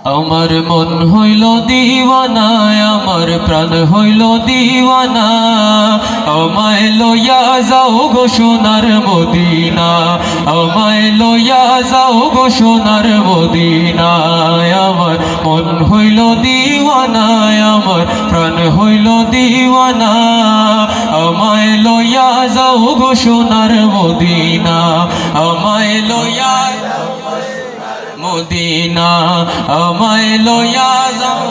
আমার মন হইল দিওয়ানা, আমার প্রাণ হইল দিওয়ানা। আমায় লইয়া যাও গো সোনার মদিনা, আমায় লইয়া যাও গো সোনার মদিনা। আমার মন হইল দিওয়ানা, আমার প্রাণ হইল দিওয়ানা। আমায় লইয়া যাও গো সোনার মদিনা, আমায় লইয়া মদিনা, আমায় লইয়া যাও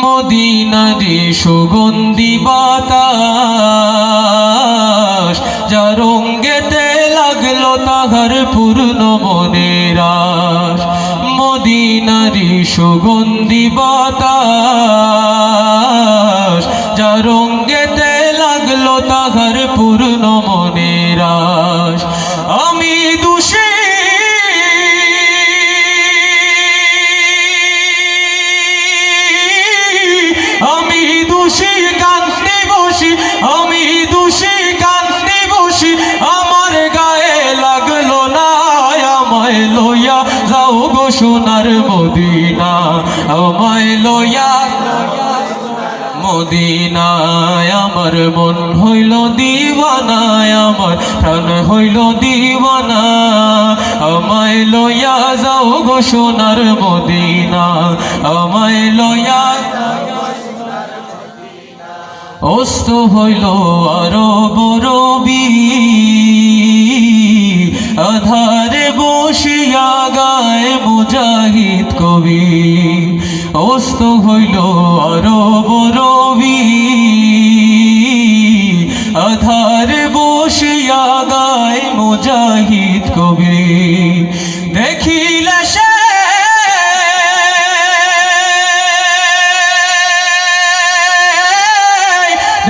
মদিনারি সুগন্ধি বাতাস। যার রঙ্গেতে লাগলো তাহার পূর্ণ মনের আশ। মদিনারি সুগন্ধি বাতাস, যার রঙ্গেতে লাগলো তাহার পূর্ণ মনের আশ। আমি দোষী কান্দি বসি, আমি দোষী কান্দি বসি, আমার গায়ে লাগলো না। আমায় লইয়া যাও গো সোনার মদিনা, আমায় লইয়া মদিনায়। আমার মন হইল দিওয়ানা, আমার প্রাণ হইল দিওয়ানা। আমায় লইয়া যাও গো সোনার মদিনা, আমায় লইয়া। অস্ত হইল আরব রবি, আধারে বসিয়া গায় মুজাহিদ কবি। অস্ত হইল আরব রবি, আধারে বসিয়া গায় মুজাহিদ কবি। দেখিলে সে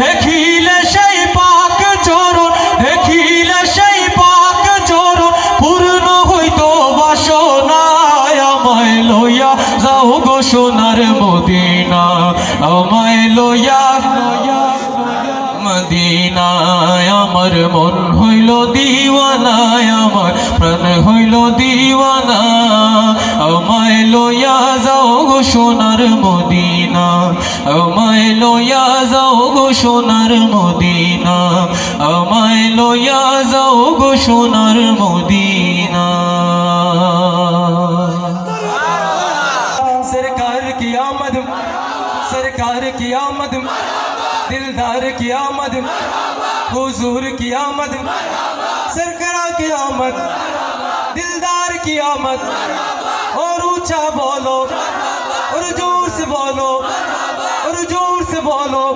দেখিলে সেই পাক চরণ, দেখিলে সেই পাক চরণ, পূর্ণ হইতো বাসনায়। আমায় লইয়া যাও গো সোনার মদিনা, আমায় লইয়া মদিনায়। আমার মন হইল দিওয়ানা, আমার প্রাণ হইল দিওয়ানা। আমায় লইয়া যাও গো সোনার মদিনা, আমায় লইয়া যাও গো সোনার মদিনা, আমায় লইয়া যাও গো সোনার মদিনা। सरकार की आमद, सरकार की आमद, दिलदार की आमद, हुजूर की आमद। सरकार की आमद, दिलदार की आमद। और ऊंचा बोलो और जोर से बोलो, और जोर से बोलो।